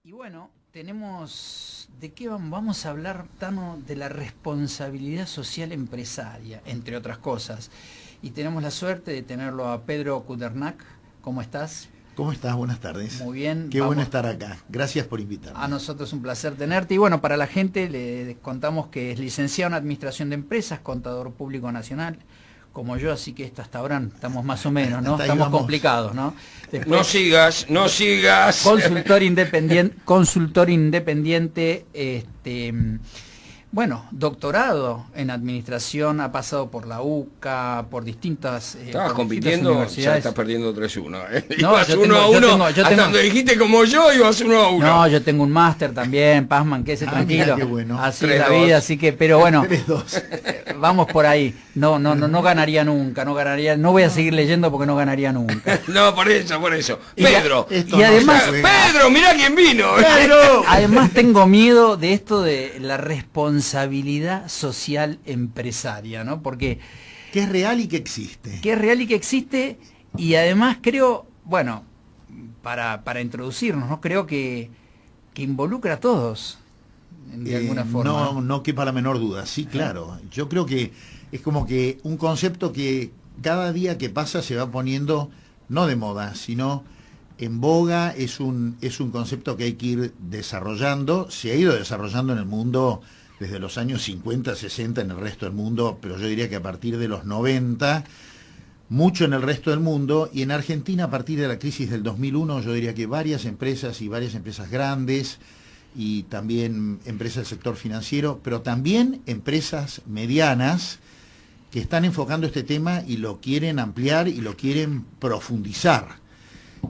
Y bueno, tenemos, ¿de qué vamos a hablar, Tano? De la responsabilidad social empresaria, entre otras cosas. Y tenemos la suerte de tenerlo a Pedro Kudernak. ¿Cómo estás? ¿Cómo estás? Buenas tardes. Muy bien. Qué bueno estar acá. Gracias por invitarme. A nosotros es un placer tenerte. Y bueno, para la gente le contamos que es licenciado en Administración de Empresas, contador público nacional, como yo, así que hasta ahora estamos más o menos, ¿no? Estamos complicados, ¿no? Después, no sigas. Consultor independiente, bueno, doctorado en administración, ha pasado por la UCA, por distintas estabas compitiendo, ya estás perdiendo 3-1. No, ibas 1-1, hasta donde dijiste como yo, ibas 1-1. No, yo tengo un máster también, Pazman, quédese tranquilo. Mira, qué bueno. Así es la vida, así que, pero bueno, 3-2. Vamos por ahí. No ganaría nunca, no voy a seguir leyendo porque no ganaría nunca. No, por eso. Pedro, y además, Pedro, mirá quién vino. Pedro. Además tengo miedo de esto de la responsabilidad social empresaria, ¿no? Porque que es real y que existe. Que es real y que existe, y además creo, bueno, para introducirnos, ¿no? Creo que involucra a todos. De alguna forma. No quepa la menor duda, sí, claro. Yo creo que es como que un concepto que cada día que pasa se va poniendo, no de moda, sino en boga. Es un concepto que hay que ir desarrollando. Se ha ido desarrollando en el mundo desde los años 50, 60 en el resto del mundo, pero yo diría que a partir de los 90, mucho en el resto del mundo, y en Argentina a partir de la crisis del 2001, yo diría que varias empresas grandes, y también empresas del sector financiero, pero también empresas medianas que están enfocando este tema y lo quieren ampliar y lo quieren profundizar.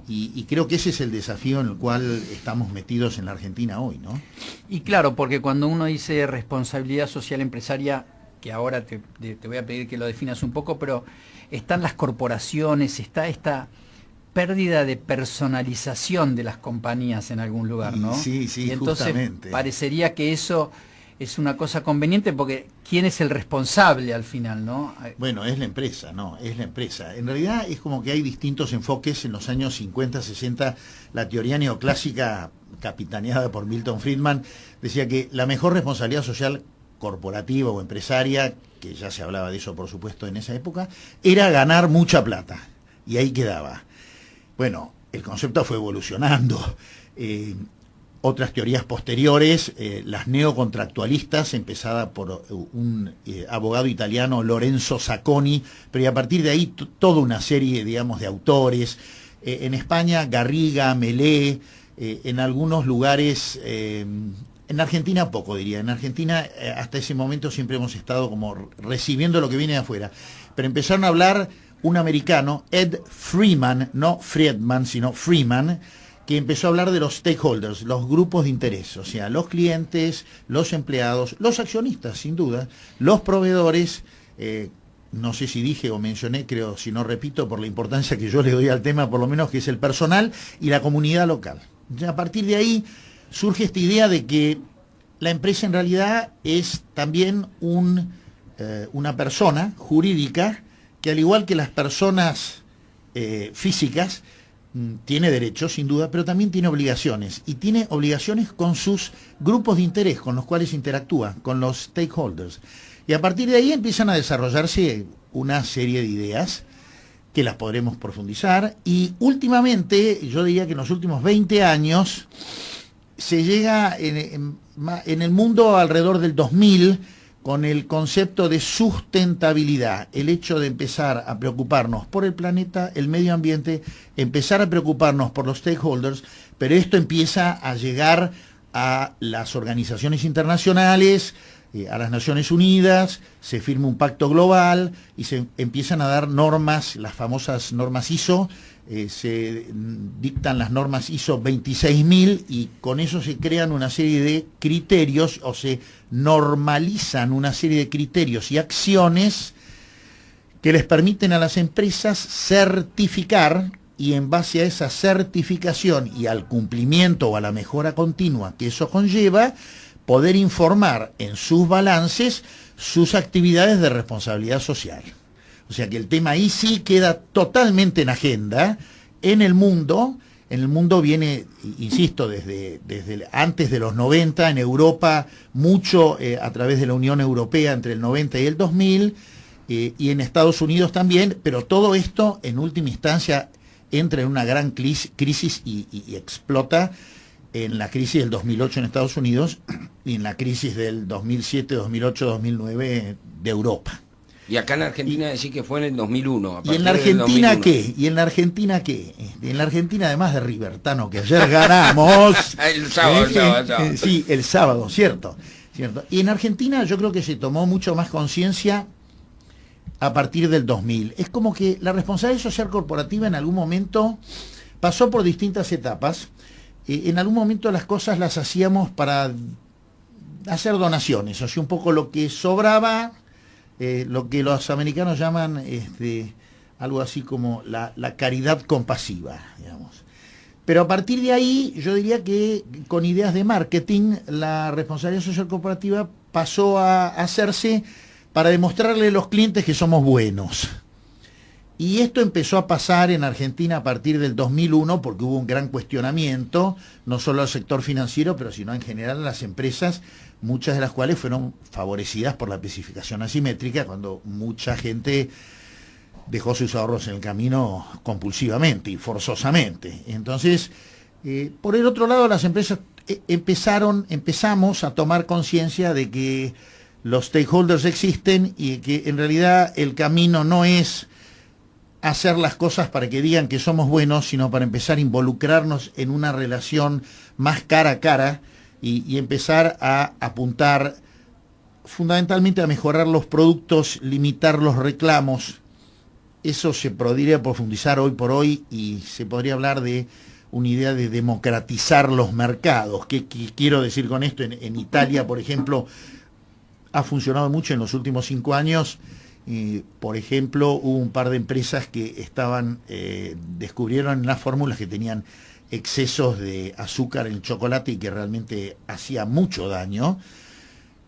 Y creo que ese es el desafío en el cual estamos metidos en la Argentina hoy, ¿no? Y claro, porque cuando uno dice responsabilidad social empresaria, que ahora te voy a pedir que lo definas un poco, pero están las corporaciones, está esta pérdida de personalización de las compañías en algún lugar, ¿no? Sí, y entonces justamente. Parecería que eso es una cosa conveniente, porque ¿quién es el responsable al final, no? Bueno, es la empresa, ¿no? Es la empresa. En realidad es como que hay distintos enfoques. En los años 50, 60, la teoría neoclásica, capitaneada por Milton Friedman, decía que la mejor responsabilidad social corporativa o empresaria, que ya se hablaba de eso, por supuesto, en esa época, era ganar mucha plata. Y ahí quedaba. Bueno, el concepto fue evolucionando. Otras teorías posteriores, las neocontractualistas, empezada por un abogado italiano, Lorenzo Sacconi, pero y a partir de ahí toda una serie, digamos, de autores. En España, Garriga, Melé, en algunos lugares, en Argentina poco diría. En Argentina hasta ese momento siempre hemos estado como recibiendo lo que viene de afuera. Pero empezaron a hablar un americano, Ed Freeman, no Friedman, sino Freeman, que empezó a hablar de los stakeholders, los grupos de interés, o sea, los clientes, los empleados, los accionistas, sin duda, los proveedores, no sé si dije o mencioné, creo, si no repito, por la importancia que yo le doy al tema, por lo menos, que es el personal y la comunidad local. Ya a partir de ahí surge esta idea de que la empresa en realidad es también una persona jurídica que, al igual que las personas físicas, tiene derechos, sin duda, pero también tiene obligaciones. Y tiene obligaciones con sus grupos de interés, con los cuales interactúa, con los stakeholders. Y a partir de ahí empiezan a desarrollarse una serie de ideas que las podremos profundizar. Y últimamente, yo diría que en los últimos 20 años, se llega en el mundo alrededor del 2000, con el concepto de sustentabilidad, el hecho de empezar a preocuparnos por el planeta, el medio ambiente, empezar a preocuparnos por los stakeholders, pero esto empieza a llegar a las organizaciones internacionales, a las Naciones Unidas, se firma un pacto global y se empiezan a dar normas, las famosas normas ISO, se dictan las normas ISO 26000 y con eso se crean una serie de criterios o se normalizan una serie de criterios y acciones que les permiten a las empresas certificar, y en base a esa certificación y al cumplimiento o a la mejora continua que eso conlleva, poder informar en sus balances sus actividades de responsabilidad social. O sea que el tema ahí sí queda totalmente en agenda en el mundo, en el mundo viene, insisto, desde antes de los 90, en Europa mucho a través de la Unión Europea entre el 90 y el 2000, y en Estados Unidos también, pero todo esto en última instancia entra en una gran crisis y explota en la crisis del 2008 en Estados Unidos y en la crisis del 2007, 2008, 2009 de Europa. Y acá en Argentina decís que fue en el 2001. ¿Y en la Argentina qué? ¿Y en la Argentina qué? En la Argentina, además de Rivertano, que ayer ganamos. El sábado. Sí, el sábado, cierto. Y en Argentina yo creo que se tomó mucho más conciencia a partir del 2000. Es como que la responsabilidad social corporativa en algún momento pasó por distintas etapas. En algún momento las cosas las hacíamos para hacer donaciones, o sea, un poco lo que sobraba, lo que los americanos llaman algo así como la caridad compasiva, digamos. Pero a partir de ahí, yo diría que con ideas de marketing, la responsabilidad social corporativa pasó a hacerse para demostrarle a los clientes que somos buenos. Y esto empezó a pasar en Argentina a partir del 2001 porque hubo un gran cuestionamiento, no solo al sector financiero, pero sino en general a las empresas, muchas de las cuales fueron favorecidas por la especificación asimétrica, cuando mucha gente dejó sus ahorros en el camino compulsivamente y forzosamente. Entonces, por el otro lado, las empresas empezamos a tomar conciencia de que los stakeholders existen y que en realidad el camino no es hacer las cosas para que digan que somos buenos, sino para empezar a involucrarnos en una relación más cara a cara y empezar a apuntar fundamentalmente a mejorar los productos, limitar los reclamos. Eso se podría profundizar hoy por hoy y se podría hablar de una idea de democratizar los mercados. ¿Qué quiero decir con esto? En Italia, por ejemplo, ha funcionado mucho en los últimos 5 años. Por ejemplo, hubo un par de empresas que descubrieron en las fórmulas que tenían excesos de azúcar en el chocolate y que realmente hacía mucho daño.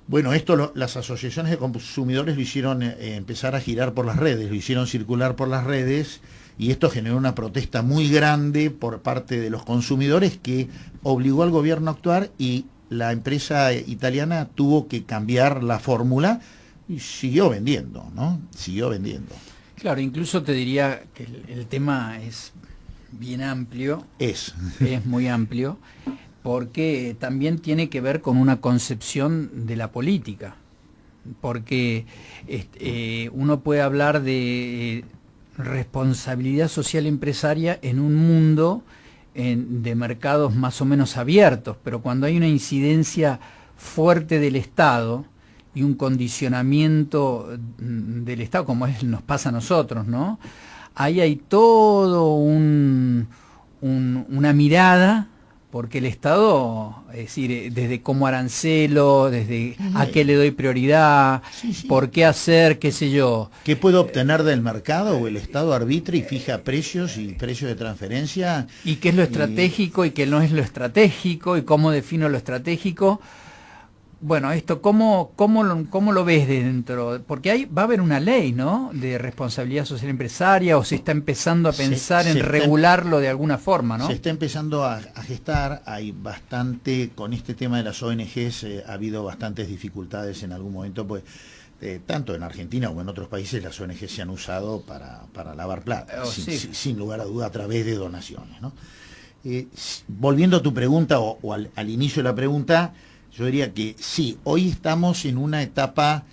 Bueno, esto las asociaciones de consumidores lo hicieron empezar a girar por las redes, lo hicieron circular por las redes, y esto generó una protesta muy grande por parte de los consumidores que obligó al gobierno a actuar, y la empresa italiana tuvo que cambiar la fórmula y siguió vendiendo, ¿no? Siguió vendiendo. Claro, incluso te diría que el tema es bien amplio. Es muy amplio, porque también tiene que ver con una concepción de la política. Porque uno puede hablar de responsabilidad social empresaria en un mundo de mercados más o menos abiertos, pero cuando hay una incidencia fuerte del Estado y un condicionamiento del Estado, como nos pasa a nosotros, ¿no? Ahí hay todo una mirada, porque el Estado, es decir, desde cómo arancelo, desde a qué le doy prioridad, por qué hacer, qué sé yo. ¿Qué puedo obtener del mercado? O el Estado arbitra y fija precios y precios de transferencia. Y qué es lo estratégico y qué no es lo estratégico, y cómo defino lo estratégico. Bueno, esto, ¿cómo lo ves dentro? Porque va a haber una ley, ¿no?, de responsabilidad social empresaria, o se está empezando a pensar en regularlo de alguna forma, ¿no? Se está empezando a gestar. Hay bastante, con este tema de las ONGs, ha habido bastantes dificultades en algún momento, pues tanto en Argentina como en otros países las ONGs se han usado para lavar plata, sin lugar a duda, a través de donaciones, ¿no? Volviendo a tu pregunta, o al inicio de la pregunta, yo diría que sí, hoy estamos en una etapa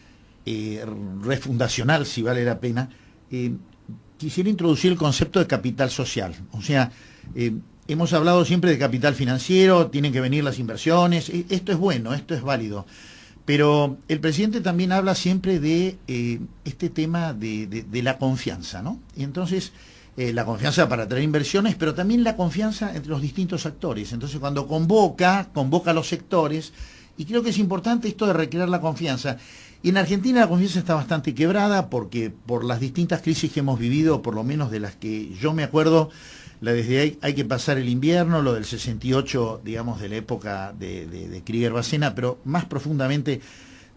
refundacional, si vale la pena. Quisiera introducir el concepto de capital social. O sea, hemos hablado siempre de capital financiero, tienen que venir las inversiones, esto es bueno, esto es válido. Pero el presidente también habla siempre de este tema de la confianza, ¿no? Y entonces, la confianza para atraer inversiones, pero también la confianza entre los distintos actores. Entonces, cuando convoca a los sectores, y creo que es importante esto de recrear la confianza. Y en Argentina la confianza está bastante quebrada, porque por las distintas crisis que hemos vivido, por lo menos de las que yo me acuerdo, desde ahí hay que pasar el invierno, lo del 68, digamos, de la época de Krieger-Bacena, pero más profundamente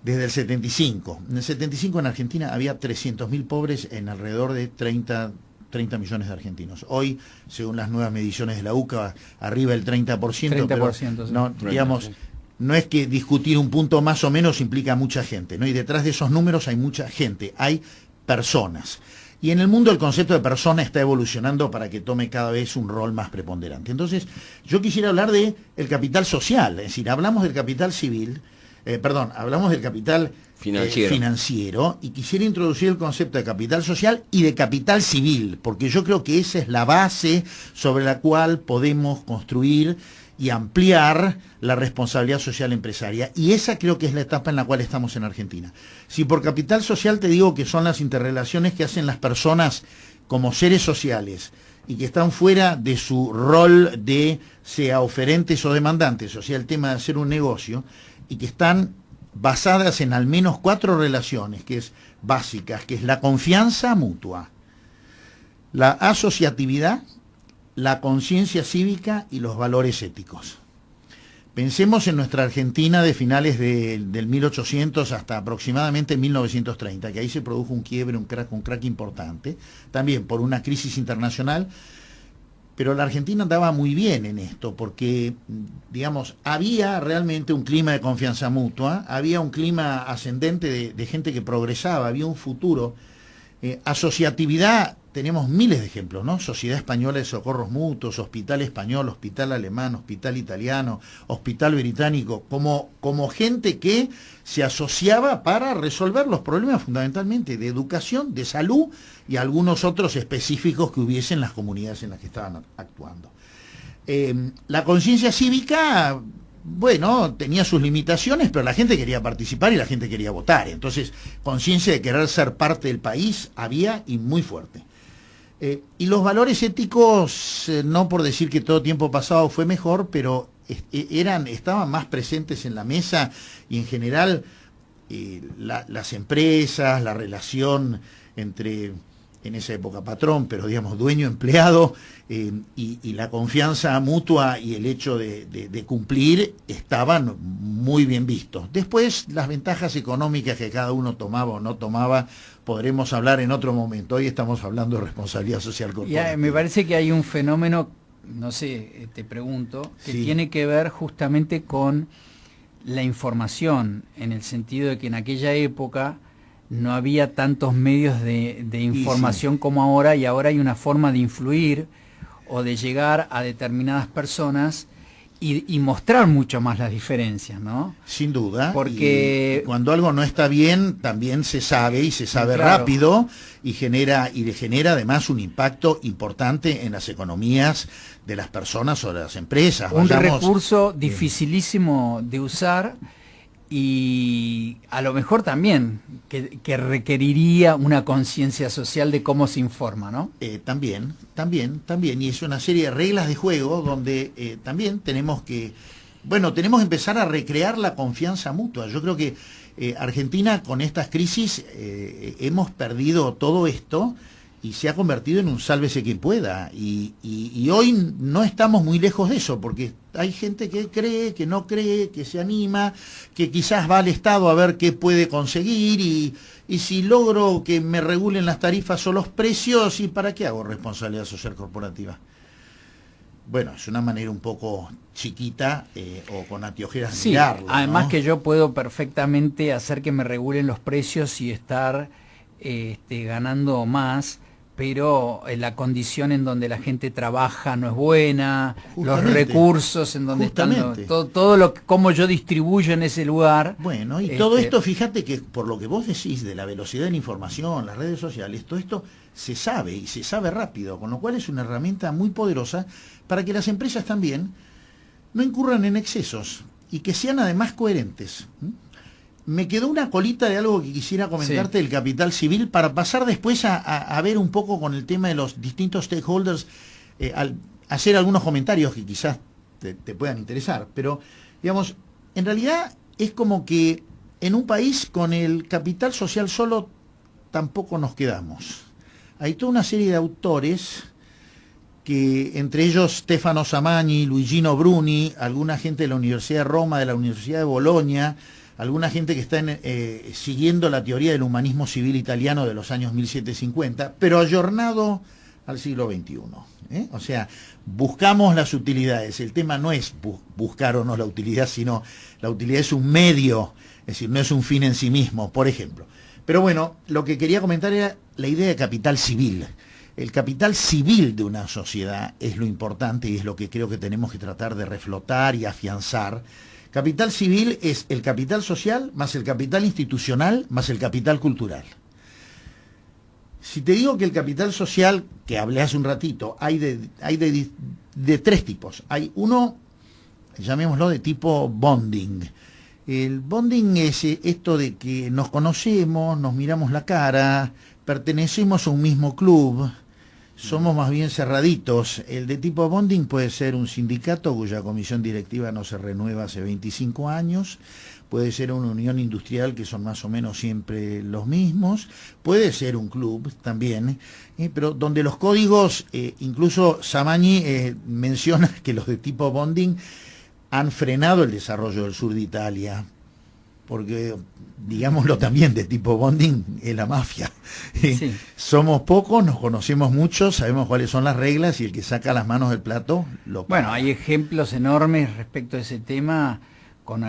desde el 75. En el 75 en Argentina había 300.000 pobres en alrededor de 30 30 millones de argentinos. Hoy, según las nuevas mediciones de la UCA, arriba del 30%, 30%, pero sí. no, digamos, no es que discutir un punto más o menos implica mucha gente, ¿no? Y detrás de esos números hay mucha gente, hay personas. Y en el mundo el concepto de persona está evolucionando para que tome cada vez un rol más preponderante. Entonces, yo quisiera hablar del capital social, es decir, hablamos del capital civil, hablamos del capital financiero, y quisiera introducir el concepto de capital social y de capital civil, porque yo creo que esa es la base sobre la cual podemos construir y ampliar la responsabilidad social empresaria, y esa creo que es la etapa en la cual estamos en Argentina. Si por capital social te digo que son las interrelaciones que hacen las personas como seres sociales y que están fuera de su rol de sea oferentes o demandantes, o sea, el tema de hacer un negocio, y que están basadas en al menos 4 relaciones que es básicas, que es la confianza mutua, la asociatividad, la conciencia cívica y los valores éticos. Pensemos en nuestra Argentina de finales del 1800 hasta aproximadamente 1930, que ahí se produjo un quiebre, un crack importante, también por una crisis internacional, pero la Argentina andaba muy bien en esto, porque, digamos, había realmente un clima de confianza mutua, había un clima ascendente de gente que progresaba, había un futuro. Asociatividad, tenemos miles de ejemplos, ¿no? Sociedad Española de Socorros Mutuos, Hospital Español, Hospital Alemán, Hospital Italiano, Hospital Británico, como gente que se asociaba para resolver los problemas fundamentalmente de educación, de salud y algunos otros específicos que hubiese en las comunidades en las que estaban actuando. La conciencia cívica, bueno, tenía sus limitaciones, pero la gente quería participar y la gente quería votar. Entonces, conciencia de querer ser parte del país había, y muy fuerte. Y los valores éticos, no por decir que todo tiempo pasado fue mejor, pero estaban más presentes en la mesa, y en general las empresas, la relación entre, en esa época patrón, pero digamos dueño-empleado, y la confianza mutua y el hecho de cumplir estaban muy bien vistos. Después, las ventajas económicas que cada uno tomaba o no tomaba, podremos hablar en otro momento. Hoy estamos hablando de responsabilidad social corporativa. Me parece que hay un fenómeno, no sé, te pregunto, que sí, tiene que ver justamente con la información, en el sentido de que en aquella época no había tantos medios de información sí, como ahora, y ahora hay una forma de influir o de llegar a determinadas personas y mostrar mucho más las diferencias, ¿no? Sin duda, porque y cuando algo no está bien, también se sabe, y se sabe claro, rápido, y le genera además un impacto importante en las economías de las personas o de las empresas. Un recurso dificilísimo de usar, y a lo mejor también que requeriría una conciencia social de cómo se informa, ¿no? También, y es una serie de reglas de juego donde también tenemos que empezar a recrear la confianza mutua. Yo creo que Argentina, con estas crisis, hemos perdido todo esto, y se ha convertido en un sálvese quien pueda, y hoy no estamos muy lejos de eso, porque hay gente que cree, que no cree, que se anima, que quizás va al Estado a ver qué puede conseguir, y si logro que me regulen las tarifas o los precios, ¿y para qué hago responsabilidad social corporativa? Bueno, es una manera un poco chiquita o con anteojeras de mirarlo, además, ¿no? que yo puedo perfectamente hacer que me regulen los precios y estar ganando más, pero la condición en donde la gente trabaja no es buena, Justamente, los recursos en donde justamente, están, todo lo que, cómo yo distribuyo en ese lugar. Bueno, y todo esto, fíjate que por lo que vos decís de la velocidad de la información, las redes sociales, todo esto se sabe, y se sabe rápido, con lo cual es una herramienta muy poderosa para que las empresas también no incurran en excesos y que sean además coherentes. Me quedó una colita de algo que quisiera comentarte, del capital civil, para pasar después a ver un poco con el tema de los distintos stakeholders, hacer algunos comentarios que quizás te puedan interesar. Pero, digamos, en realidad es como que en un país con el capital social solo tampoco nos quedamos. Hay toda una serie de autores, que entre ellos Stefano Samani, Luigino Bruni, alguna gente de la Universidad de Roma, de la Universidad de Bolonia, alguna gente que está siguiendo la teoría del humanismo civil italiano de los años 1750, pero ayornado al siglo XXI. O sea, buscamos las utilidades. El tema no es buscar o no la utilidad, sino la utilidad es un medio, es decir, no es un fin en sí mismo, por ejemplo. Pero bueno, lo que quería comentar era la idea de capital civil. El capital civil de una sociedad es lo importante y es lo que creo que tenemos que tratar de reflotar y afianzar. Capital civil es el capital social más el capital institucional más el capital cultural. Si te digo que el capital social, que hablé hace un ratito, hay de tres tipos. Hay uno, llamémoslo de tipo bonding. El bonding es esto de que nos conocemos, nos miramos la cara, pertenecemos a un mismo club, somos más bien cerraditos. El de tipo bonding puede ser un sindicato cuya comisión directiva no se renueva hace 25 años, puede ser una unión industrial que son más o menos siempre los mismos, puede ser un club también, pero donde los códigos, incluso Samagni menciona que los de tipo bonding han frenado el desarrollo del sur de Italia, porque, digámoslo también, de tipo bonding es la mafia. Sí. Somos pocos, nos conocemos mucho, sabemos cuáles son las reglas y el que saca las manos del plato lo paga. Bueno, hay ejemplos enormes respecto a ese tema, con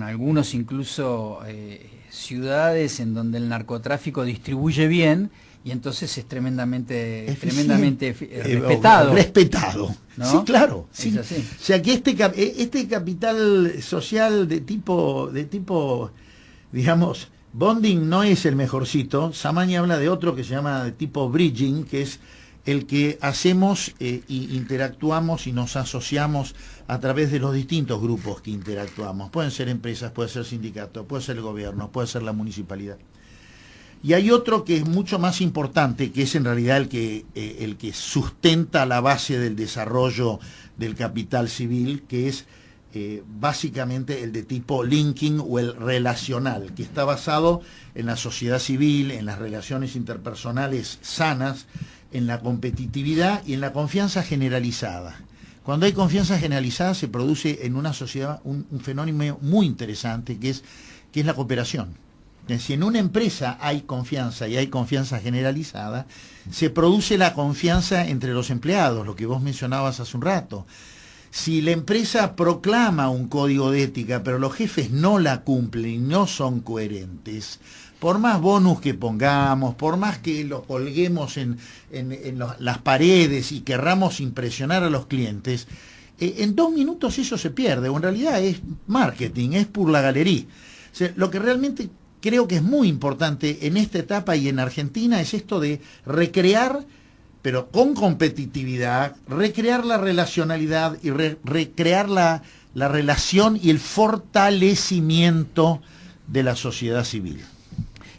algunos incluso ciudades en donde el narcotráfico distribuye bien y entonces es tremendamente respetado. Respetado, ¿no? Sí, claro. Sí. Es así. O sea que este capital social de tipo, digamos, bonding no es el mejorcito. Samagni habla de otro que se llama de tipo bridging, que es el que hacemos y interactuamos y nos asociamos a través de los distintos grupos que interactuamos. Pueden ser empresas, puede ser sindicatos, puede ser el gobierno, puede ser la municipalidad. Y hay otro que es mucho más importante, que es en realidad el que sustenta la base del desarrollo del capital civil, que es básicamente el de tipo linking o el relacional, que está basado en la sociedad civil, en las relaciones interpersonales sanas, en la competitividad y en la confianza generalizada. Cuando hay confianza generalizada se produce en una sociedad un fenómeno muy interesante que es la cooperación. Si en una empresa hay confianza y hay confianza generalizada, se produce la confianza entre los empleados, lo que vos mencionabas hace un rato. Si la empresa proclama un código de ética, pero los jefes no la cumplen y no son coherentes, por más bonus que pongamos, por más que lo colguemos en las paredes y querramos impresionar a los clientes, en 2 minutos eso se pierde, o en realidad es marketing, es por la galería. O sea, lo que realmente creo que es muy importante en esta etapa y en Argentina es esto de recrear, pero con competitividad, recrear la relacionalidad y recrear la relación y el fortalecimiento de la sociedad civil.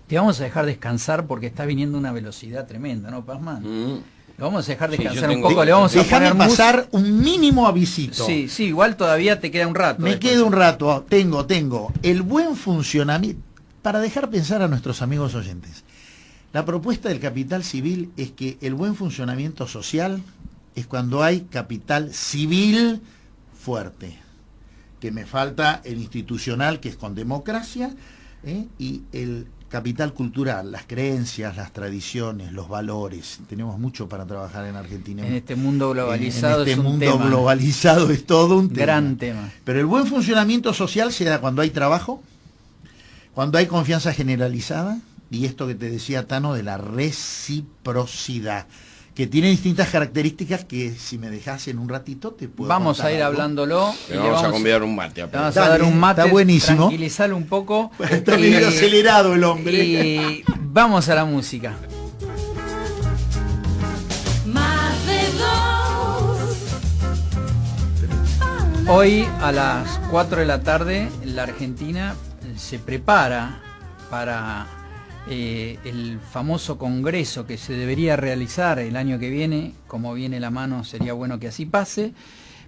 Te vamos a dejar descansar porque está viniendo una velocidad tremenda, ¿no, Pazman? Lo vamos a dejar descansar un poco, le vamos a poner pasar un mínimo avisito. Sí, igual todavía te queda un rato. Me queda un rato, tengo. El buen funcionamiento, para dejar pensar a nuestros amigos oyentes, la propuesta del capital civil es que el buen funcionamiento social es cuando hay capital civil fuerte. Que me falta el institucional, que es con democracia, y el capital cultural, las creencias, las tradiciones, los valores. Tenemos mucho para trabajar en Argentina. En este mundo globalizado en este mundo globalizado es todo un gran tema. Pero el buen funcionamiento social se da cuando hay trabajo, cuando hay confianza generalizada, y esto que te decía Tano de la reciprocidad, que tiene distintas características que si me dejas en un ratito te puedo Vamos contar a ir algo. Hablándolo. Le vamos a convidar un mate. Vamos a dar un mate, está buenísimo. Tranquilizarlo un poco. Está medio acelerado el hombre. Y vamos a la música. Hoy a las 4 de la tarde la Argentina se prepara para el famoso congreso que se debería realizar el año que viene. Como viene la mano, sería bueno que así pase,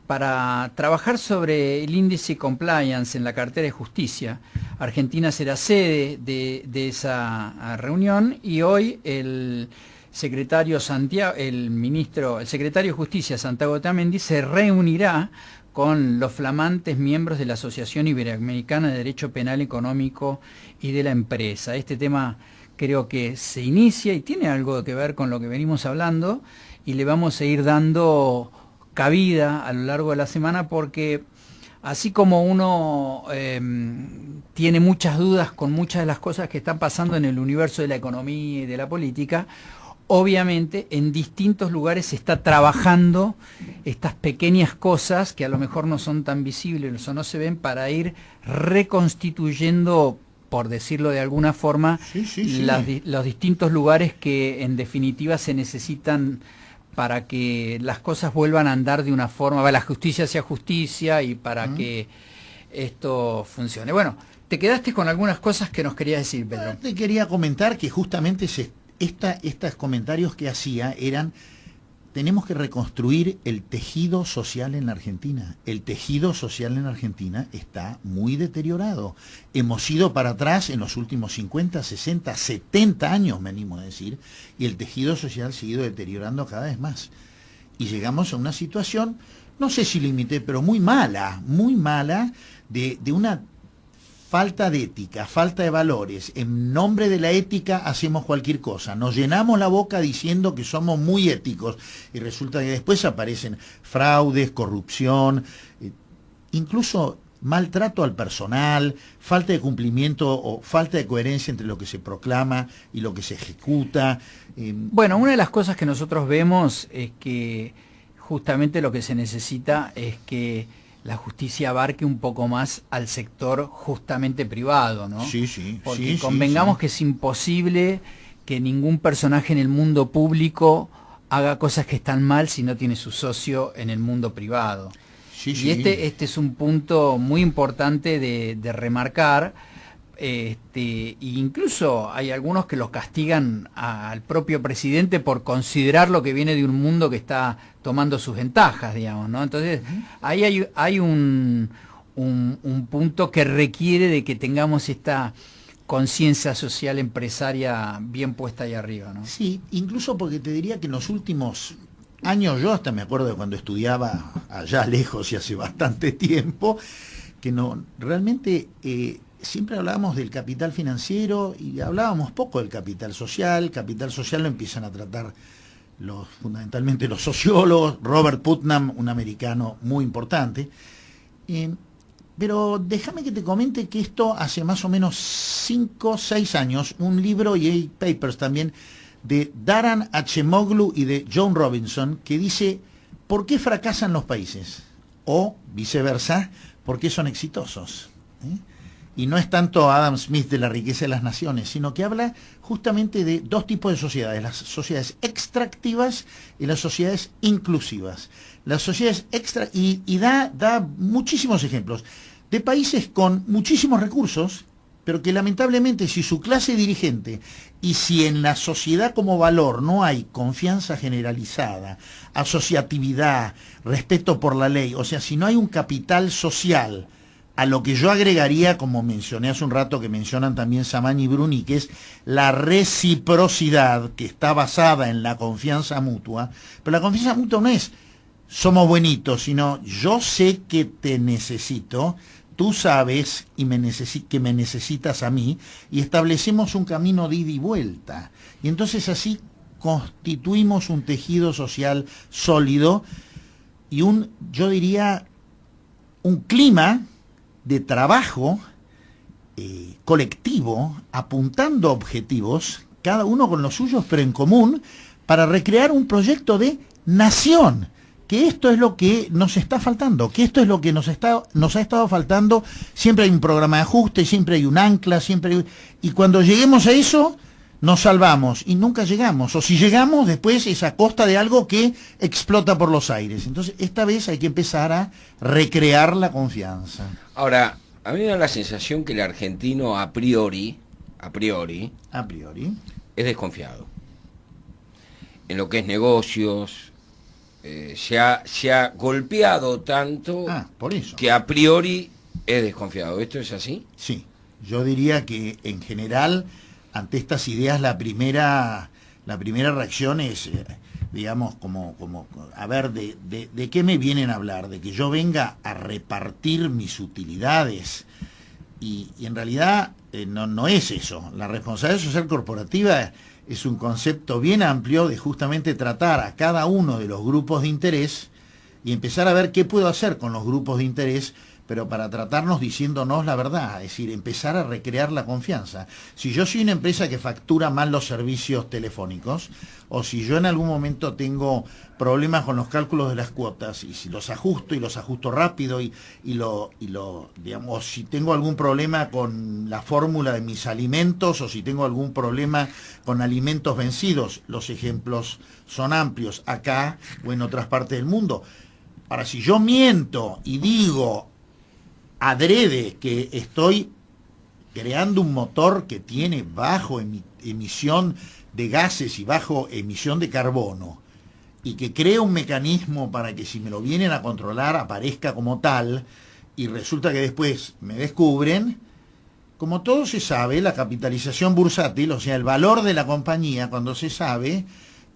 para trabajar sobre el índice compliance en la cartera de justicia. Argentina será sede de esa reunión y hoy el secretario de Justicia, Santiago Tamendi, se reunirá con los flamantes miembros de la Asociación Iberoamericana de Derecho Penal Económico y de la Empresa. Este tema creo que se inicia y tiene algo que ver con lo que venimos hablando, y le vamos a ir dando cabida a lo largo de la semana, porque así como uno tiene muchas dudas con muchas de las cosas que están pasando en el universo de la economía y de la política, obviamente en distintos lugares se está trabajando estas pequeñas cosas que a lo mejor no son tan visibles o no se ven, para ir reconstituyendo, por decirlo de alguna forma, los distintos lugares que en definitiva se necesitan para que las cosas vuelvan a andar de una forma, la justicia sea justicia, y para que esto funcione. Bueno, te quedaste con algunas cosas que nos querías decir, Pedro. Te quería comentar que justamente estos comentarios que hacía eran: tenemos que reconstruir el tejido social en la Argentina. El tejido social en la Argentina está muy deteriorado. Hemos ido para atrás en los últimos 50, 60, 70 años, me animo a decir, y el tejido social se ha ido deteriorando cada vez más. Y llegamos a una situación, no sé si límite, pero muy mala, de una falta de ética, falta de valores. En nombre de la ética hacemos cualquier cosa. Nos llenamos la boca diciendo que somos muy éticos y resulta que después aparecen fraudes, corrupción, incluso maltrato al personal, falta de cumplimiento o falta de coherencia entre lo que se proclama y lo que se ejecuta. Bueno, una de las cosas que nosotros vemos es que justamente lo que se necesita es que la justicia abarque un poco más al sector justamente privado, ¿no? Sí. Porque convengamos que es imposible que ningún personaje en el mundo público haga cosas que están mal si no tiene su socio en el mundo privado. Y este es un punto muy importante de remarcar. Incluso hay algunos que los castigan al propio presidente por considerar lo que viene de un mundo que está tomando sus ventajas, digamos, ¿no? Entonces, ahí hay un punto que requiere de que tengamos esta conciencia social empresaria bien puesta ahí arriba, ¿no? Sí, incluso porque te diría que en los últimos años, yo hasta me acuerdo de cuando estudiaba allá lejos y hace bastante tiempo, que no realmente siempre hablábamos del capital financiero y hablábamos poco del capital social. El capital social lo empiezan a tratar fundamentalmente los sociólogos, Robert Putnam, un americano muy importante. Pero déjame que te comente que esto hace más o menos 5 o 6 años, un libro, y hay papers también, de Daran Acemoglu y de John Robinson, que dice: ¿por qué fracasan los países? O viceversa, ¿por qué son exitosos? Y no es tanto Adam Smith de la riqueza de las naciones, sino que habla justamente de dos tipos de sociedades: las sociedades extractivas y las sociedades inclusivas. Las sociedades y da muchísimos ejemplos de países con muchísimos recursos, pero que lamentablemente, si su clase dirigente y si en la sociedad como valor no hay confianza generalizada, asociatividad, respeto por la ley, o sea, si no hay un capital social, a lo que yo agregaría, como mencioné hace un rato, que mencionan también Samani y Bruni, que es la reciprocidad, que está basada en la confianza mutua. Pero la confianza mutua no es somos buenitos, sino yo sé que te necesito, tú sabes que me necesitas a mí, y establecemos un camino de ida y vuelta. Y entonces así constituimos un tejido social sólido y yo diría, un clima de trabajo colectivo, apuntando objetivos, cada uno con los suyos, pero en común, para recrear un proyecto de nación. Que esto es lo que nos está faltando, que esto es lo que nos ha estado faltando. Siempre hay un programa de ajuste, siempre hay un ancla, y cuando lleguemos a eso, nos salvamos, y nunca llegamos. O si llegamos, después es a costa de algo que explota por los aires. Entonces, esta vez hay que empezar a recrear la confianza. Ahora, a mí me da la sensación que el argentino a priori, es desconfiado. En lo que es negocios, se ha golpeado tanto por eso, que a priori es desconfiado. ¿Esto es así? Sí, yo diría que en general, ante estas ideas, la primera reacción es, digamos, como a ver, ¿de qué me vienen a hablar? ¿De que yo venga a repartir mis utilidades? y en realidad no es eso. La responsabilidad social corporativa es un concepto bien amplio de justamente tratar a cada uno de los grupos de interés y empezar a ver qué puedo hacer con los grupos de interés, pero para tratarnos diciéndonos la verdad, es decir, empezar a recrear la confianza. Si yo soy una empresa que factura mal los servicios telefónicos, o si yo en algún momento tengo problemas con los cálculos de las cuotas, y si los ajusto rápido, digamos, si tengo algún problema con la fórmula de mis alimentos, o si tengo algún problema con alimentos vencidos, los ejemplos son amplios, acá o en otras partes del mundo. Ahora, si yo miento y digo adrede que estoy creando un motor que tiene bajo emisión de gases y bajo emisión de carbono, y que crea un mecanismo para que si me lo vienen a controlar aparezca como tal, y resulta que después me descubren, como todo se sabe, la capitalización bursátil, o sea, el valor de la compañía, cuando se sabe,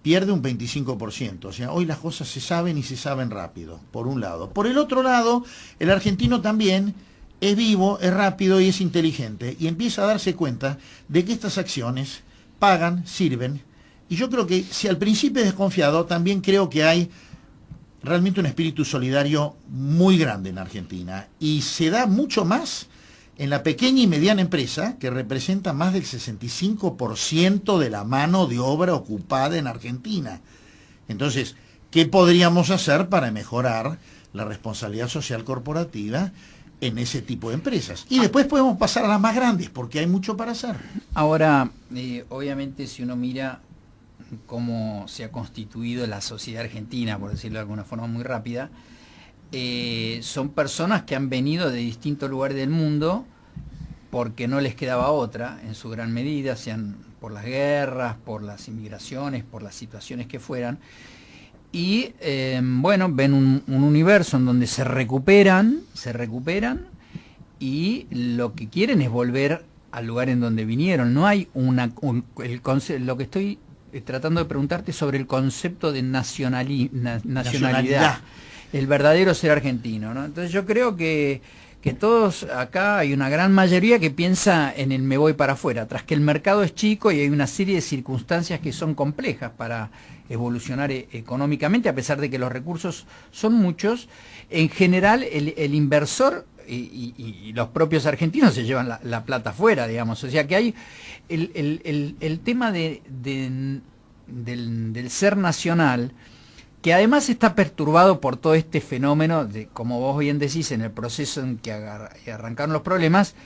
pierde un 25%. O sea, hoy las cosas se saben y se saben rápido, por un lado. Por el otro lado, el argentino también es vivo, es rápido y es inteligente, y empieza a darse cuenta de que estas acciones pagan, sirven. Y yo creo que si al principio es desconfiado, también creo que hay realmente un espíritu solidario muy grande en Argentina, y se da mucho más en la pequeña y mediana empresa, que representa más del 65% de la mano de obra ocupada en Argentina. Entonces, ¿qué podríamos hacer para mejorar la responsabilidad social corporativa en ese tipo de empresas? Y después podemos pasar a las más grandes, porque hay mucho para hacer. Ahora, obviamente, si uno mira cómo se ha constituido la sociedad argentina, por decirlo de alguna forma muy rápida, son personas que han venido de distintos lugares del mundo porque no les quedaba otra, en su gran medida, sean por las guerras, por las inmigraciones, por las situaciones que fueran, y bueno, ven un universo en donde se recuperan, y lo que quieren es volver al lugar en donde vinieron. No hay lo que estoy tratando de preguntarte sobre el concepto de nacionalidad, el verdadero ser argentino, ¿no? Entonces yo creo que todos acá hay una gran mayoría que piensa en el me voy para afuera, tras que el mercado es chico y hay una serie de circunstancias que son complejas para evolucionar económicamente, a pesar de que los recursos son muchos. En general el inversor y los propios argentinos se llevan la plata afuera, digamos. O sea que hay el tema del ser nacional, que además está perturbado por todo este fenómeno de, como vos bien decís, en el proceso en que arrancaron los problemas,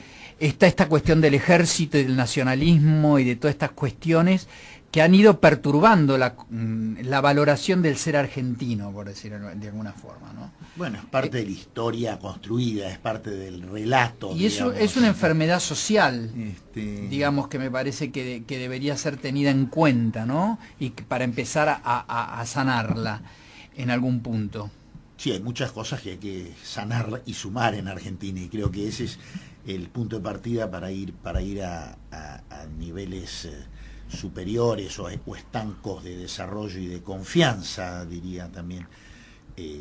está esta cuestión del ejército y del nacionalismo y de todas estas cuestiones que han ido perturbando la valoración del ser argentino, por decirlo de alguna forma, ¿no? Bueno, es parte de la historia construida, es parte del relato. Y eso es una enfermedad social, digamos, que me parece que debería ser tenida en cuenta, ¿no? Y para empezar a sanarla en algún punto. Sí, hay muchas cosas que hay que sanar y sumar en Argentina, y creo que ese es el punto de partida para ir a niveles superiores o estancos de desarrollo y de confianza, diría también,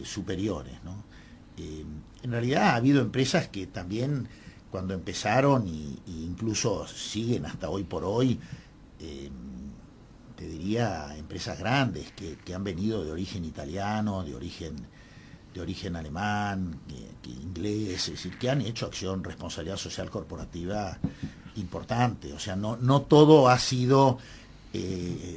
superiores, ¿no? En realidad ha habido empresas que también cuando empezaron y incluso siguen hasta hoy por hoy, te diría empresas grandes que han venido de origen italiano, de origen alemán, inglés, es decir, que han hecho acción responsabilidad social corporativa importante. O sea, no todo ha sido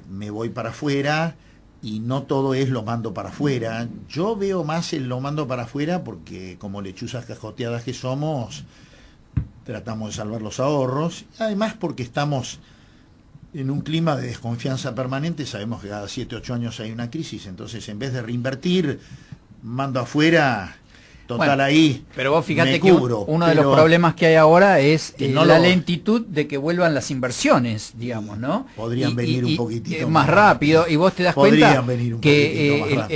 me voy para afuera, y no todo es lo mando para afuera. Yo veo más el lo mando para afuera porque, como lechuzas cajoteadas que somos, tratamos de salvar los ahorros, además porque estamos en un clima de desconfianza permanente. Sabemos que cada 7, 8 años hay una crisis, entonces en vez de reinvertir, mando afuera, total, bueno, ahí. Pero vos fíjate que uno de los problemas que hay ahora es la lentitud de que vuelvan las inversiones, digamos, ¿no? Podrían venir un poquitito más rápido, y vos te das cuenta que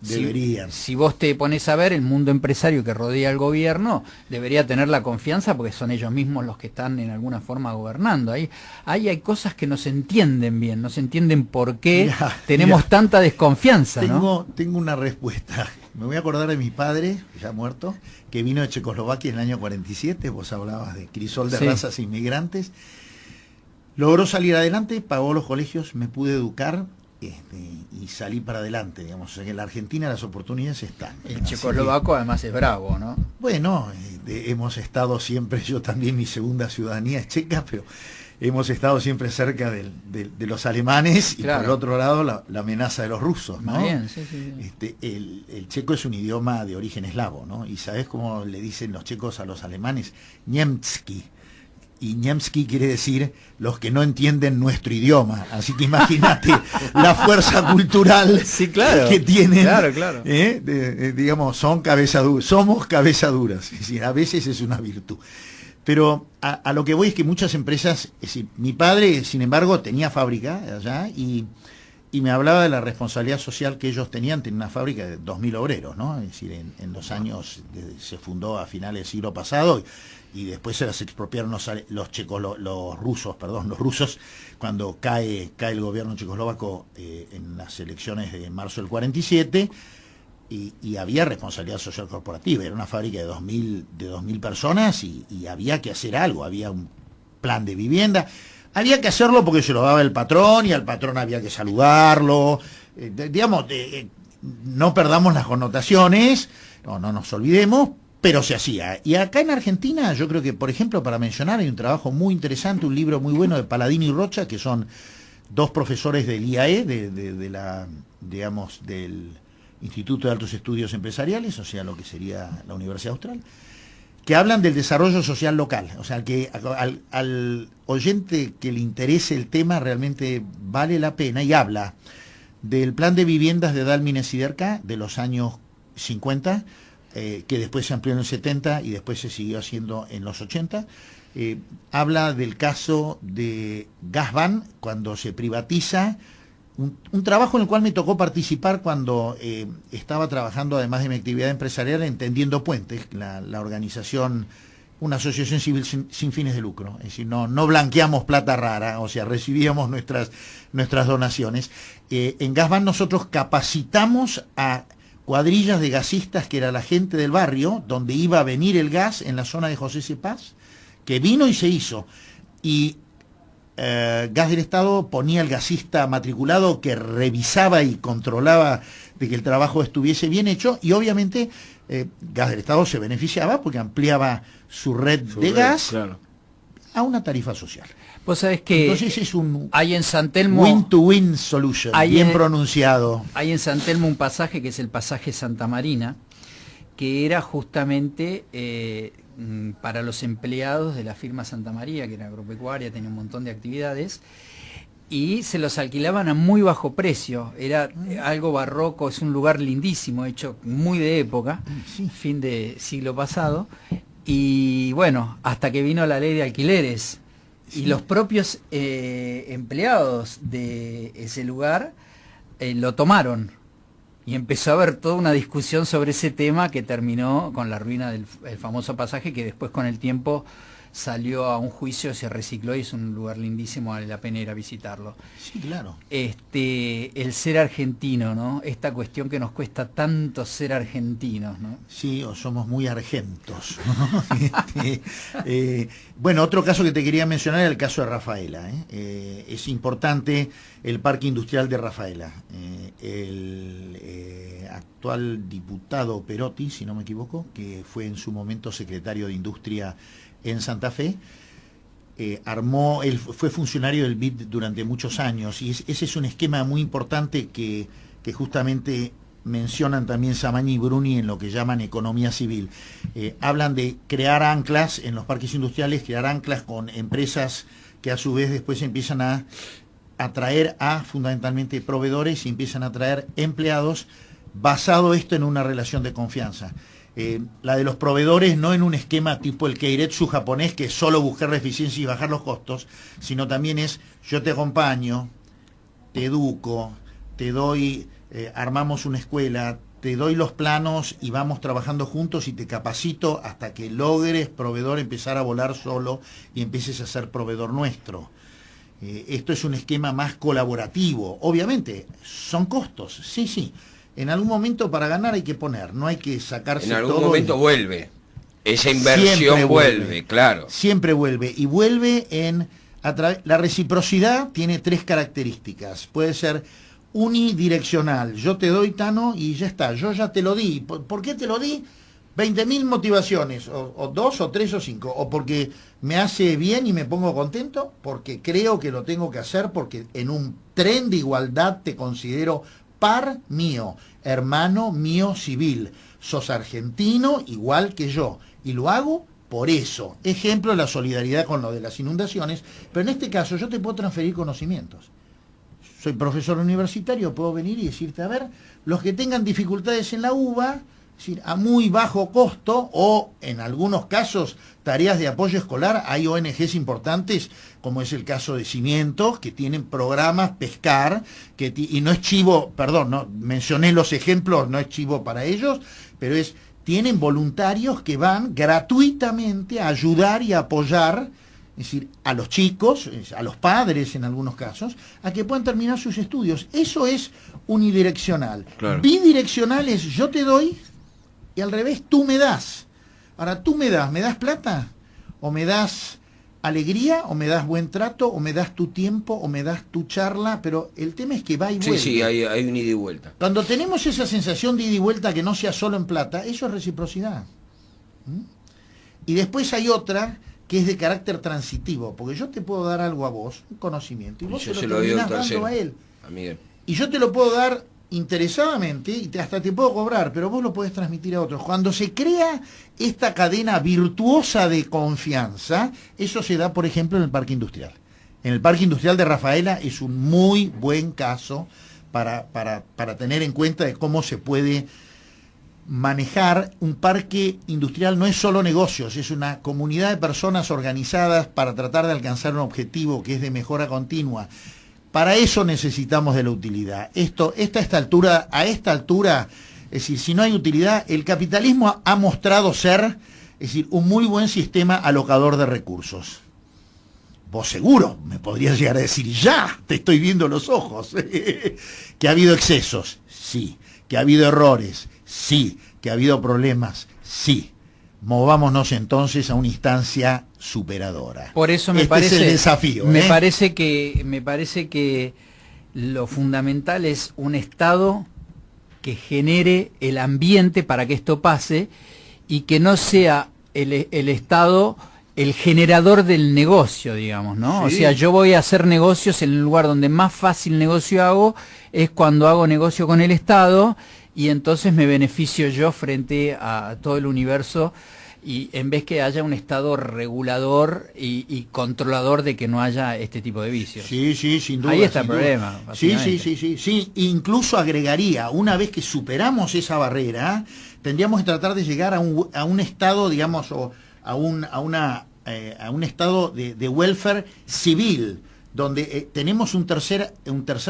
deberían. Si vos te pones a ver, el mundo empresario que rodea al gobierno debería tener la confianza porque son ellos mismos los que están en alguna forma gobernando. Ahí hay cosas que no se entienden bien, no se entienden por qué tenemos tanta desconfianza, ¿no? Tengo una respuesta Me voy a acordar de mi padre, ya muerto, que vino de Checoslovaquia en el año 47, vos hablabas de crisol de razas inmigrantes. Logró salir adelante, pagó los colegios, me pude educar y salí para adelante, digamos. O sea que en la Argentina las oportunidades están. El checoslovaco además es bravo, ¿no? Bueno, hemos estado siempre, yo también mi segunda ciudadanía es checa, pero hemos estado siempre cerca de los alemanes y por el otro lado la amenaza de los rusos, ¿no? Bien, sí. El checo es un idioma de origen eslavo, ¿no? Y ¿sabés cómo le dicen los checos a los alemanes? Niemski. Y Niemski quiere decir los que no entienden nuestro idioma. Así que imagínate la fuerza cultural que tienen. Claro. Digamos, somos cabeza duras. Es decir, a veces es una virtud. Pero a lo que voy es que muchas empresas, es decir, mi padre, sin embargo, tenía fábrica allá y me hablaba de la responsabilidad social que ellos tenían una fábrica de 2.000 obreros, ¿no? Es decir, en los años, se fundó a finales del siglo pasado y después se las expropiaron los rusos, cuando cae el gobierno checoslovaco en las elecciones de marzo del 47, y había responsabilidad social corporativa, era una fábrica de 2.000 personas y había que hacer algo, había un plan de vivienda, había que hacerlo porque se lo daba el patrón y al patrón había que saludarlo, no perdamos las connotaciones, no nos olvidemos, pero se hacía. Y acá en Argentina yo creo que, por ejemplo, para mencionar, hay un trabajo muy interesante, un libro muy bueno de Paladino y Rocha, que son dos profesores del IAE, del Instituto de Altos Estudios Empresariales, o sea, lo que sería la Universidad Austral, que hablan del desarrollo social local. O sea, que al oyente que le interese el tema realmente vale la pena, y habla del plan de viviendas de Dalmine Siderca de los años 50, que después se amplió en los 70 y después se siguió haciendo en los 80. Habla del caso de Gasban, cuando se privatiza, un trabajo en el cual me tocó participar cuando estaba trabajando, además de mi actividad empresarial, en Tendiendo Puentes, la organización, una asociación civil sin fines de lucro. Es decir, no blanqueamos plata rara, o sea, recibíamos nuestras donaciones. En Gasban nosotros capacitamos a cuadrillas de gasistas, que era la gente del barrio, donde iba a venir el gas en la zona de José C. Paz, que vino y se hizo. Y Gas del Estado ponía el gasista matriculado que revisaba y controlaba de que el trabajo estuviese bien hecho, y obviamente Gas del Estado se beneficiaba porque ampliaba su red de gas a una tarifa social. Vos sabés que entonces es un hay en San Telmo win-to-win solution, bien pronunciado. Hay en San Telmo un pasaje que es el pasaje Santa Marina, que era justamente para los empleados de la firma Santa María, que era agropecuaria, tenía un montón de actividades, y se los alquilaban a muy bajo precio. Era algo barroco, es un lugar lindísimo, hecho muy de época, fin de siglo pasado, y bueno, hasta que vino la ley de alquileres. Y los propios empleados de ese lugar lo tomaron. Y empezó a haber toda una discusión sobre ese tema que terminó con la ruina del famoso pasaje, que después con el tiempo salió a un juicio, se recicló y es un lugar lindísimo, vale la pena ir a visitarlo. Sí, claro. El ser argentino, ¿no? Esta cuestión que nos cuesta tanto ser argentinos, ¿no? Sí, o somos muy argentos, ¿no? Bueno, otro caso que te quería mencionar es el caso de Rafaela. Es importante el parque industrial de Rafaela. El actual diputado Perotti, si no me equivoco, que fue en su momento secretario de Industria en Santa Fe, él fue funcionario del BID durante muchos años, y ese es un esquema muy importante que justamente mencionan también Samaña y Bruni en lo que llaman economía civil. Hablan de crear anclas en los parques industriales, crear anclas con empresas que a su vez después empiezan a atraer a fundamentalmente proveedores y empiezan a atraer empleados, basado esto en una relación de confianza. La de los proveedores no en un esquema tipo el Keiretsu japonés, que es solo buscar la eficiencia y bajar los costos, sino también es: yo te acompaño, te educo, te doy, armamos una escuela, te doy los planos y vamos trabajando juntos y te capacito hasta que logres, proveedor, empezar a volar solo y empieces a ser proveedor nuestro. Esto es un esquema más colaborativo. Obviamente, son costos, sí, En algún momento para ganar hay que poner, no hay que sacarse todo. En algún momento vuelve. Esa inversión vuelve, claro. Siempre vuelve. Y vuelve la reciprocidad tiene 3 características. Puede ser unidireccional. Yo te doy, Tano, y ya está. Yo ya te lo di. ¿Por qué te lo di? 20.000 motivaciones, o 2, o 3, o 5. O porque me hace bien y me pongo contento, porque creo que lo tengo que hacer, porque en un tren de igualdad te considero par mío, hermano mío civil. Sos argentino igual que yo. Y lo hago por eso. Ejemplo, la solidaridad con lo de las inundaciones. Pero en este caso yo te puedo transferir conocimientos. Soy profesor universitario, puedo venir y decirte, a ver, los que tengan dificultades en la UBA, es decir, a muy bajo costo, o en algunos casos tareas de apoyo escolar, hay ONGs importantes, como es el caso de Cimientos, que tienen programas pescar, y no es chivo, perdón, no mencioné los ejemplos, no es chivo para ellos, pero tienen voluntarios que van gratuitamente a ayudar y a apoyar, es decir, a los chicos, a los padres en algunos casos, a que puedan terminar sus estudios. Eso es unidireccional. Claro. Bidireccional es yo te doy y al revés tú me das. Ahora tú ¿me das plata? ¿O me das alegría? ¿O me das buen trato? ¿O me das tu tiempo? ¿O me das tu charla? Pero el tema es que va y vuelve. Sí, hay un ida y vuelta. Cuando tenemos esa sensación de ida y vuelta que no sea solo en plata, eso es reciprocidad. Y después hay otra que es de carácter transitivo, porque yo te puedo dar algo a vos, un conocimiento, y vos se lo terminás dando a él. Y yo te lo puedo dar interesadamente y hasta te puedo cobrar, pero vos lo podés transmitir a otros. Cuando se crea esta cadena virtuosa de confianza, eso se da, por ejemplo, en el parque industrial. En el parque industrial de Rafaela es un muy buen caso para tener en cuenta de cómo se puede manejar un parque industrial. No es solo negocios, es una comunidad de personas organizadas para tratar de alcanzar un objetivo que es de mejora continua. Para eso necesitamos de la utilidad. A esta altura, es decir, si no hay utilidad, el capitalismo ha mostrado ser, es decir, un muy buen sistema alocador de recursos. Vos seguro me podrías llegar a decir, ya, te estoy viendo los ojos, que ha habido excesos, sí, que ha habido errores, sí, que ha habido problemas, sí. Movámonos entonces a una instancia superadora. Por eso me parece el desafío. Me parece que lo fundamental es un Estado que genere el ambiente para que esto pase y que no sea el Estado el generador del negocio, digamos, ¿no? Sí. O sea, yo voy a hacer negocios en el lugar donde más fácil negocio hago, es cuando hago negocio con el Estado, y entonces me beneficio yo frente a todo el universo, y en vez que haya un Estado regulador y controlador de que no haya este tipo de vicios. Sí, sin duda. Ahí está el problema. Sí. Incluso agregaría, una vez que superamos esa barrera, tendríamos que tratar de llegar a un Estado, digamos, o a un Estado de welfare civil, donde tenemos un tercer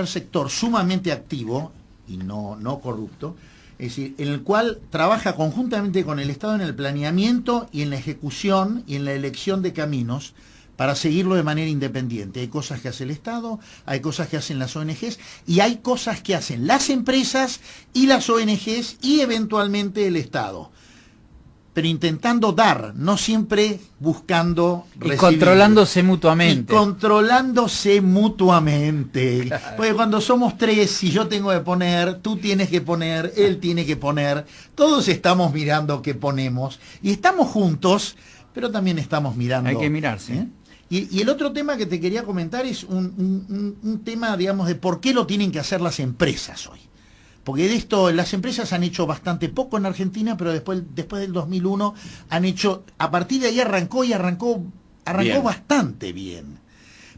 sector sumamente activo y no corrupto, es decir, en el cual trabaja conjuntamente con el Estado en el planeamiento y en la ejecución y en la elección de caminos para seguirlo de manera independiente. Hay cosas que hace el Estado, hay cosas que hacen las ONGs y hay cosas que hacen las empresas y las ONGs y eventualmente el Estado. Pero intentando dar, no siempre buscando recibir. Y controlándose mutuamente. Claro. Porque cuando somos 3, si yo tengo que poner, tú tienes que poner, él tiene que poner, todos estamos mirando qué ponemos. Y estamos juntos, pero también estamos mirando. Hay que mirarse. Y el otro tema que te quería comentar es un tema, digamos, de por qué lo tienen que hacer las empresas hoy. Porque de esto las empresas han hecho bastante poco en Argentina, pero después del 2001 han hecho, a partir de ahí arrancó bien. Bastante bien.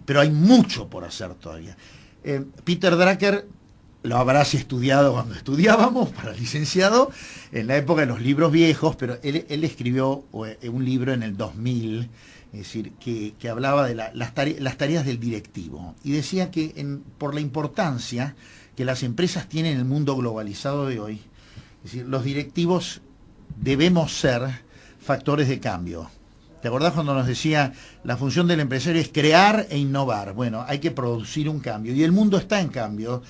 Pero hay mucho por hacer todavía. Peter Drucker, lo habrás estudiado cuando estudiábamos para licenciado, en la época de los libros viejos, pero él escribió un libro en el 2000, es decir, que hablaba de las tareas del directivo. Y decía que por la importancia que las empresas tienen en el mundo globalizado de hoy, es decir, los directivos debemos ser factores de cambio. ¿Te acordás cuando nos decía la función del empresario es crear e innovar? Bueno, hay que producir un cambio y el mundo está en cambio.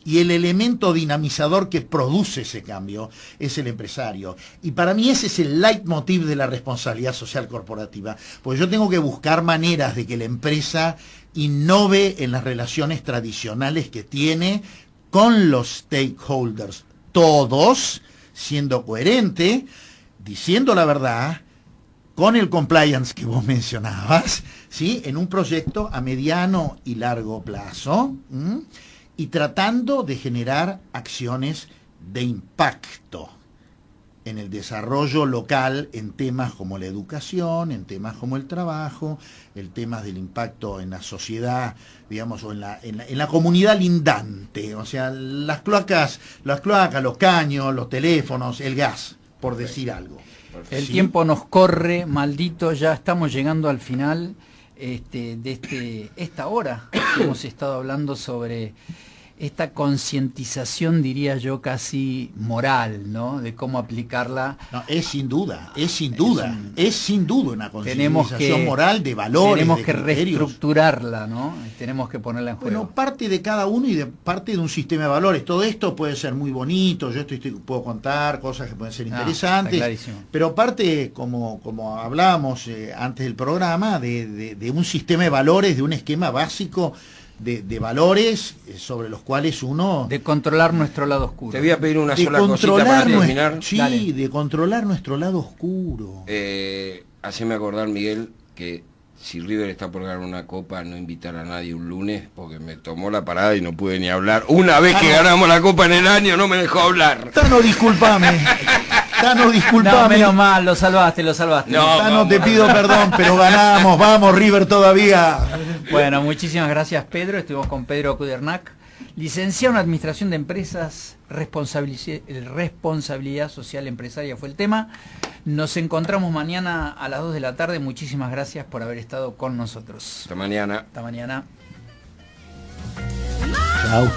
Y el elemento dinamizador que produce ese cambio es el empresario. Y para mí ese es el leitmotiv de la responsabilidad social corporativa. Porque yo tengo que buscar maneras de que la empresa innove en las relaciones tradicionales que tiene con los stakeholders. Todos siendo coherente, diciendo la verdad, con el compliance que vos mencionabas, ¿sí? En un proyecto a mediano y largo plazo, y tratando de generar acciones de impacto en el desarrollo local en temas como la educación, en temas como el trabajo, el tema del impacto en la sociedad, digamos, o en la comunidad lindante, o sea, las cloacas, los caños, los teléfonos, el gas, por decir algo. El tiempo nos corre, maldito, ya estamos llegando al final de esta hora que hemos estado hablando sobre esta concientización, diría yo, casi moral, ¿no? De cómo aplicarla. No, es sin duda una concientización moral de valores, tenemos de que criterios. Reestructurarla, ¿no? Tenemos que ponerla en juego. Bueno, parte de cada uno y parte de un sistema de valores. Todo esto puede ser muy bonito, yo puedo contar cosas que pueden ser interesantes, pero parte, como hablábamos antes del programa, de un sistema de valores, de un esquema básico de valores sobre los cuales uno... De controlar nuestro lado oscuro. Te voy a pedir una sola cosita para terminar. Sí, dale. De controlar nuestro lado oscuro. Haceme acordar, Miguel, que si River está por ganar una copa, no invitar a nadie un lunes, porque me tomó la parada y no pude ni hablar. Una vez que ganamos la copa en el año, no me dejó hablar. Tano, discúlpame. No, menos mal, lo salvaste. No, Tano, te pido perdón, pero ganamos. Vamos, River todavía. Bueno, muchísimas gracias, Pedro. Estuvimos con Pedro Kudernak, licenciado en Administración de Empresas, responsabilidad social empresaria fue el tema. Nos encontramos mañana a las 2 de la tarde. Muchísimas gracias por haber estado con nosotros. Hasta mañana. Hasta mañana. Chao.